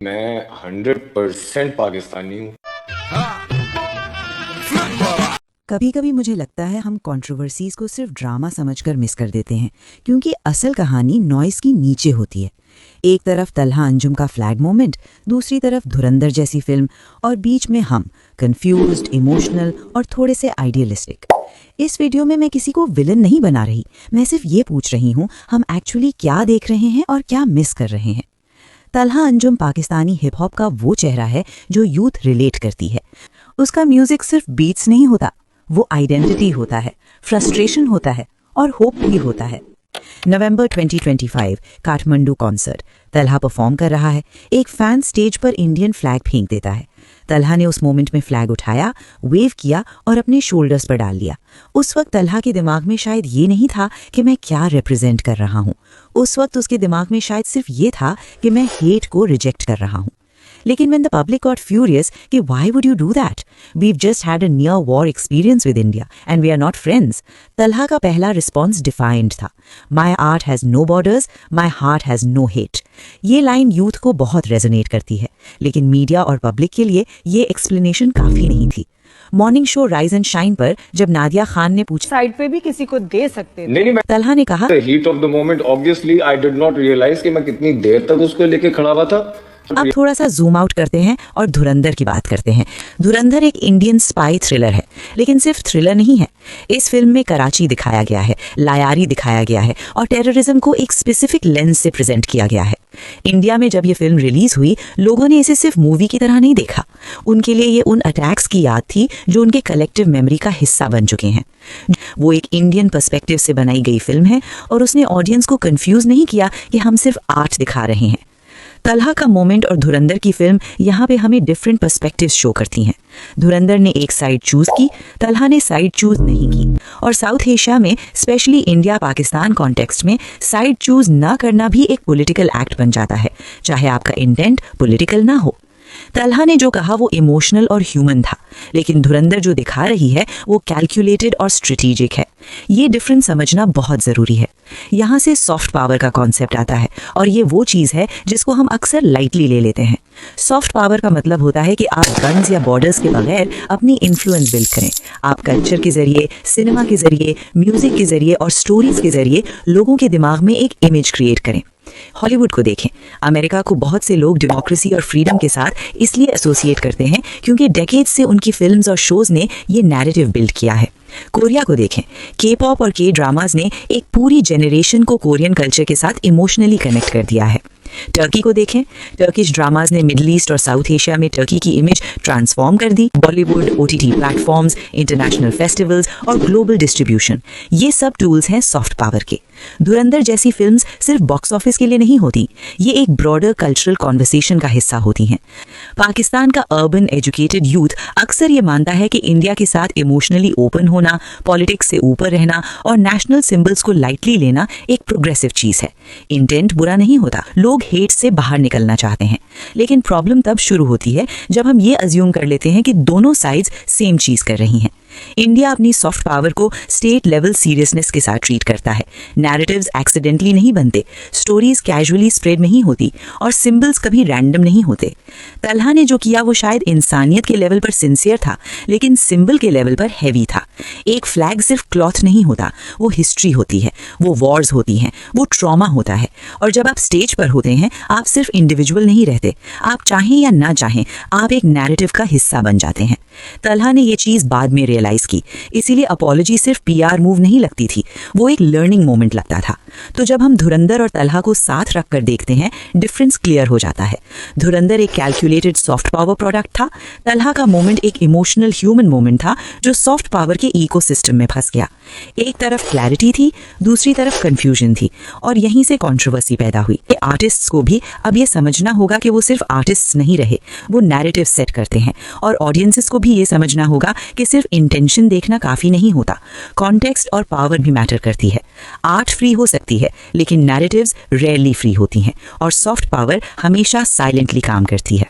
मैं 100% पाकिस्तानी हूँ। कभी कभी मुझे लगता है हम कंट्रोवर्सीज को सिर्फ ड्रामा समझकर मिस कर देते हैं, क्योंकि असल कहानी नॉइस की नीचे होती है। एक तरफ तलहा अंजुम का फ्लैग मोमेंट, दूसरी तरफ धुरंधर जैसी फिल्म, और बीच में हम कंफ्यूज्ड, इमोशनल और थोड़े से आइडियलिस्टिक। इस वीडियो में मैं किसी को विलन नहीं बना रही, मैं सिर्फ ये पूछ रही हूँ हम एक्चुअली क्या देख रहे हैं और क्या मिस कर रहे हैं। तलहा अंजुम पाकिस्तानी हिप हॉप का वो चेहरा है जो यूथ रिलेट करती है। उसका म्यूजिक सिर्फ बीट्स नहीं होता, वो आइडेंटिटी होता है, फ्रस्ट्रेशन होता है और होप भी होता है। नवंबर 2025 काठमांडू कॉन्सर्ट, तलहा परफॉर्म कर रहा है। एक फैन स्टेज पर इंडियन फ्लैग फेंक देता है। तलहा ने उस मोमेंट में फ्लैग उठाया, वेव किया और अपने शोल्डर्स पर डाल लिया। उस वक्त तलहा के दिमाग में शायद ये नहीं था कि मैं क्या रिप्रेजेंट कर रहा हूँ। उस वक्त उसके दिमाग में शायद सिर्फ ये था कि मैं हेट को रिजेक्ट कर रहा हूँ। लेकिन when the public got furious कि why would you do that? We've just had a near war experience with India and we are not friends. Talha का पहला रिस्पॉन्स डिफाइंड था, My art has no borders, my heart has no hate. ये line youth को बहुत resonate करती है, लेकिन media और पब्लिक के लिए ये एक्सप्लेनेशन काफी नहीं थी। Morning show rise and shine पर जब नादिया खान ने पूछा साइड पे भी किसी को दे सकते थे। नहीं, तलहा ने कहा heat of the moment obviously I did not realize कि मैं कितनी देर तक उसको लेके खड़ा हुआ था। अब थोड़ा सा जूम आउट करते हैं और धुरंधर की बात करते हैं। धुरंधर एक इंडियन स्पाई थ्रिलर है, लेकिन सिर्फ थ्रिलर नहीं है। इस फिल्म में कराची दिखाया गया है, लायारी दिखाया गया है और टेररिज्म को एक स्पेसिफिक लेंस से प्रेजेंट किया गया है। इंडिया में जब ये फिल्म रिलीज हुई, लोगों ने इसे सिर्फ मूवी की तरह नहीं देखा। उनके लिए ये उन अटैक्स की याद थी जो उनके कलेक्टिव मेमोरी का हिस्सा बन चुके हैं। वो एक इंडियन पर्सपेक्टिव से बनाई गई फिल्म है और उसने ऑडियंस को कंफ्यूज नहीं किया कि हम सिर्फ आर्ट दिखा रहे हैं। तलहा का मोमेंट और धुरंधर की फिल्म यहाँ पे हमें डिफरेंट पर्सपेक्टिव्स शो करती हैं। धुरंधर ने एक साइड चूज की, तलहा ने साइड चूज नहीं की। और साउथ एशिया में, स्पेशली इंडिया पाकिस्तान कॉन्टेक्स्ट में, साइड चूज ना करना भी एक पॉलिटिकल एक्ट बन जाता है, चाहे आपका इंटेंट पॉलिटिकल ना हो। तलहा ने जो कहा वो इमोशनल और ह्यूमन था, लेकिन धुरंधर जो दिखा रही है वो कैलकुलेटेड और स्ट्रेटेजिक है। ये डिफरेंस समझना बहुत ज़रूरी है। यहाँ से सॉफ्ट पावर का कॉन्सेप्ट आता है, और ये वो चीज़ है जिसको हम अक्सर लाइटली ले लेते हैं। सॉफ्ट पावर का मतलब होता है कि आप गन्स या बॉर्डर्स के बगैर अपनी इन्फ्लुएंस बिल्ड करें। आप कल्चर के ज़रिए, सिनेमा के ज़रिए, म्यूज़िक के ज़रिए और स्टोरीज़ के ज़रिए लोगों के दिमाग में एक इमेज क्रिएट करें। हॉलीवुड को देखें, अमेरिका को बहुत से लोग डेमोक्रेसी और फ्रीडम के साथ इसलिए एसोसिएट करते हैं क्योंकि डेकेड्स से उनकी फिल्म्स और शोज ने ये नैरेटिव बिल्ड किया है। कोरिया को देखें, के पॉप और के ड्रामाज ने एक पूरी जेनरेशन को कोरियन कल्चर के साथ इमोशनली कनेक्ट कर दिया है। टर्की को देखें, टर्किश ड्रामाज ने मिडिल ईस्ट और साउथ एशिया में टर्की की इमेज ट्रांसफॉर्म कर दी। Bollywood, OTT platforms, international festivals और ग्लोबल डिस्ट्रीब्यूशन, ये सब टूल्स हैं सॉफ्ट पावर के। धुरंधर जैसी फिल्म्स सिर्फ बॉक्स ऑफिस के लिए नहीं होती, ये एक ब्रॉडर कल्चरल कॉन्वर्सेशन का हिस्सा होती हैं। पाकिस्तान का अर्बन एजुकेटेड यूथ अक्सर ये मानता है कि इंडिया के साथ इमोशनली ओपन होना, पॉलिटिक्स से ऊपर रहना और नेशनल सिंबल्स को लाइटली लेना एक प्रोग्रेसिव चीज़ है। इंटेंट बुरा नहीं होता, लोग हेट से बाहर निकलना चाहते हैं, लेकिन प्रॉब्लम तब शुरू होती है जब हम ये अज्यूम कर लेते हैं कि दोनों साइड्स सेम चीज़ कर रही हैं। इंडिया अपनी सॉफ्ट पावर को स्टेट लेवल सीरियसनेस के साथ ट्रीट करता है। नैरेटिव्स एक्सीडेंटली नहीं बनते, स्टोरीज कैजुअली स्प्रेड नहीं होती और सिंबल्स कभी रैंडम नहीं होते। तलहा ने जो किया वो शायद इंसानियत के लेवल पर सिंसियर था, लेकिन सिंबल के लेवल पर हैवी था। एक फ्लैग सिर्फ क्लॉथ नहीं होता, वो हिस्ट्री होती है, वो वॉर्स होती हैं, वो ट्रॉमा होता है। और जब आप स्टेज पर होते हैं, आप सिर्फ इंडिविजुअल नहीं रहते, आप चाहें या ना चाहें आप एक नैरेटिव का हिस्सा बन जाते हैं। तलहा ने ये चीज़ बाद में रियलाइज की, इसीलिए अपॉलॉजी सिर्फ पीआर मूव नहीं लगती थी, वो एक लर्निंग मोमेंट लगता था। तो जब हम धुरंधर और तलहा को साथ रखकर देखते हैं, डिफरेंस क्लियर हो जाता है। धुरंधर एक कैलकुलेटेड सॉफ्ट पावर प्रोडक्ट था, तलहा का मोमेंट एक इमोशनल ह्यूमन मोमेंट था जो सॉफ्ट पावर के इकोसिस्टम में फंस गया। एक तरफ क्लैरिटी थी, दूसरी तरफ कंफ्यूजन थी, और यहीं से कंट्रोवर्सी पैदा हुई। आर्टिस्ट्स को भी अब ये समझना होगा कि वो सिर्फ आर्टिस्ट्स नहीं रहे, वो नैरेटिव सेट करते हैं, और ऑडियंसेस को भी ये समझना होगा कि सिर्फ इंटेंशन देखना काफ़ी नहीं होता, कॉन्टेक्स्ट और पावर भी मैटर करती है। आर्ट फ्री हो सकती है, लेकिन नैरेटिव्स रेयरली फ्री होती हैं, और सॉफ्ट पावर हमेशा साइलेंटली काम करती है।